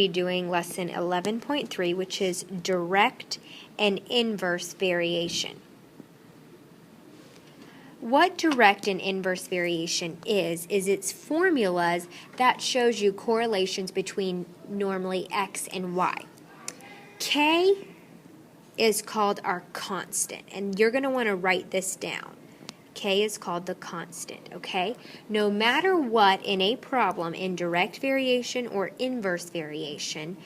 Be doing lesson 11.3, which is direct and inverse variation. What direct and inverse variation is it's formulas that shows you correlations between normally x and y. K is called our constant, and you're going to want to write this down. K is called the constant, okay? No matter what in a problem, in direct variation or inverse variation,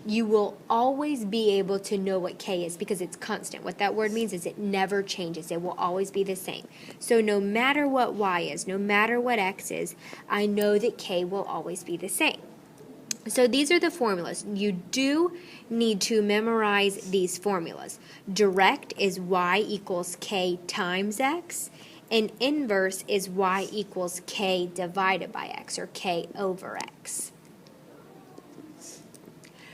you will always be able to know what K is because it's constant. What that word means is it never changes. It will always be the same. So no matter what Y is, no matter what X is, I know that K will always be the same. So these are the formulas. You do need to memorize these formulas. Direct is Y equals K times X. And inverse is y equals k divided by x, or k over x.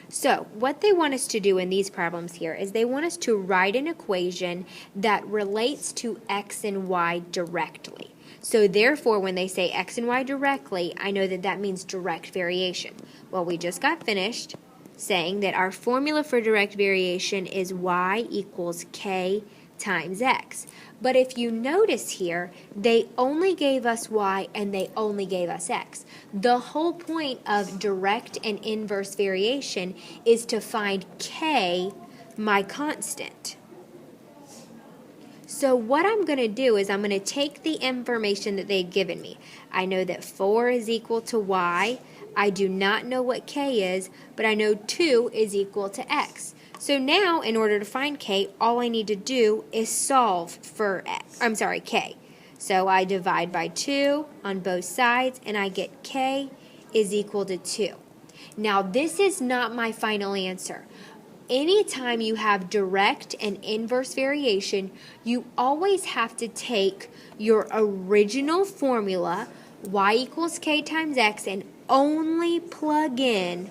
So what they want us to do in these problems here is they want us to write an equation that relates to x and y directly. So therefore, when they say x and y directly, I know that that means direct variation. Well, we just got finished saying that our formula for direct variation is y equals k times x. But if you notice here, they only gave us y and they only gave us x. The whole point of direct and inverse variation is to find k, my constant. So what I'm going to do is I'm going to take the information that they've given me. I know that 4 is equal to y. I do not know what k is, but I know 2 is equal to x. So now, in order to find k, all I need to do is solve for k. So I divide by 2 on both sides, and I get k is equal to 2. Now, this is not my final answer. Anytime you have direct and inverse variation, you always have to take your original formula, y equals k times x, and only plug in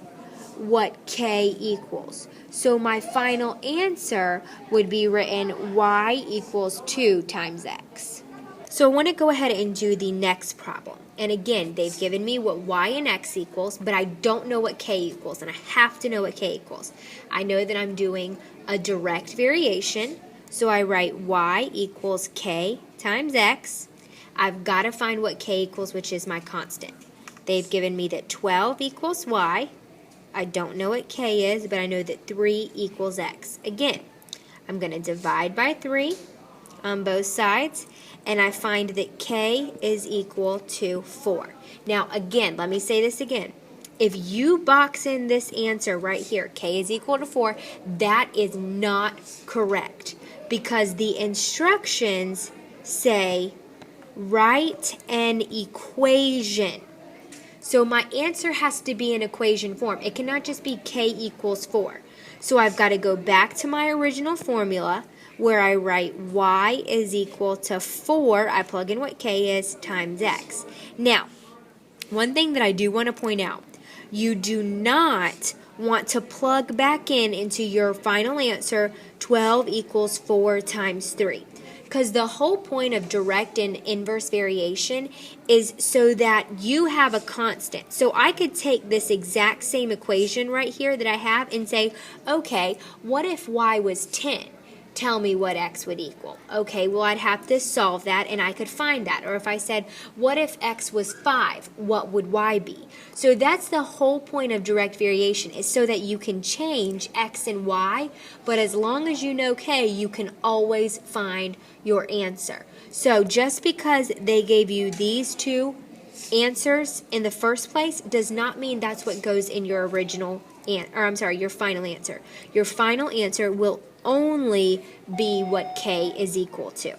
what k equals. So my final answer would be written y equals 2 times x. So I want to go ahead and do the next problem. And again, they've given me what y and x equals, but I don't know what k equals, and I have to know what k equals. I know that I'm doing a direct variation, so I write y equals k times x. I've got to find what k equals, which is my constant. They've given me that 12 equals y. I don't know what k is, but I know that 3 equals x. Again, I'm going to divide by 3 on both sides, and I find that k is equal to 4. Now, again, let me say this again. If you box in this answer right here, k is equal to 4, that is not correct because the instructions say write an equation. So my answer has to be in equation form. It cannot just be k equals 4. So I've got to go back to my original formula where I write y is equal to 4, I plug in what k is, times x. Now, one thing that I do want to point out, you do not want to plug back into your final answer 12 equals 4 times 3. Because the whole point of direct and inverse variation is so that you have a constant. So I could take this exact same equation right here that I have and say, okay, what if y was 10? Tell me what x would equal. Okay, well, I'd have to solve that, and I could find that. Or if I said, what if x was 5? What would y be? So that's the whole point of direct variation, is so that you can change x and y, but as long as you know k, you can always find your answer. So just because they gave you these two answers in the first place does not mean that's what goes in your your final answer. Your final answer will only be what k is equal to.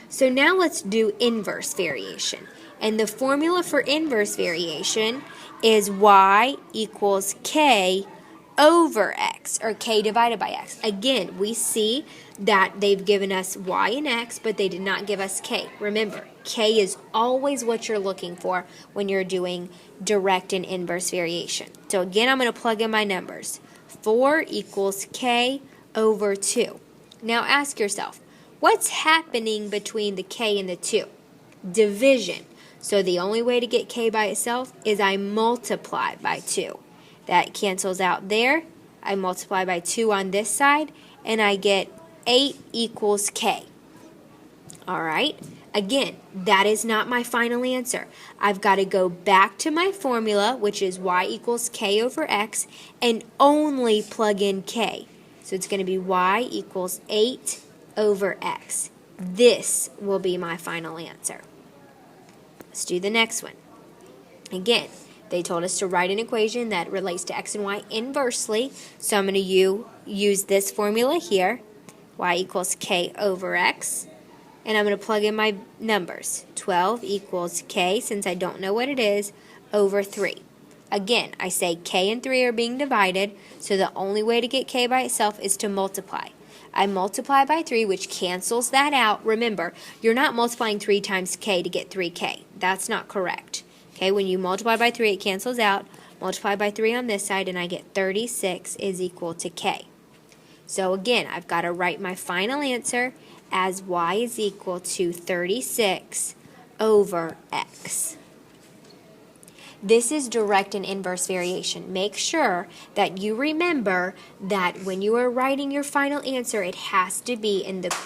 So now let's do inverse variation. And the formula for inverse variation is y equals k over x, or k divided by x. Again, we see that they've given us y and x, but they did not give us k. Remember, k is always what you're looking for when you're doing direct and inverse variation. So again, I'm going to plug in my numbers. 4 equals k over 2. Now ask yourself, what's happening between the k and the 2? Division. So the only way to get k by itself is I multiply by 2. That cancels out there. I multiply by 2 on this side, and I get 8 equals k. All right? Again, that is not my final answer. I've got to go back to my formula, which is y equals k over x, and only plug in k. So it's going to be y equals 8 over x. This will be my final answer. Let's do the next one. Again, they told us to write an equation that relates to x and y inversely, so I'm going to use this formula here, y equals k over x, and I'm going to plug in my numbers. 12 equals k, since I don't know what it is, over 3. Again, I say k and 3 are being divided, so the only way to get k by itself is to multiply. I multiply by 3, which cancels that out. Remember, you're not multiplying 3 times k to get 3k. That's not correct. Okay, when you multiply by 3, it cancels out. Multiply by 3 on this side, and I get 36 is equal to k. So again, I've got to write my final answer as y is equal to 36 over x. This is direct and inverse variation. Make sure that you remember that when you are writing your final answer, it has to be in the correct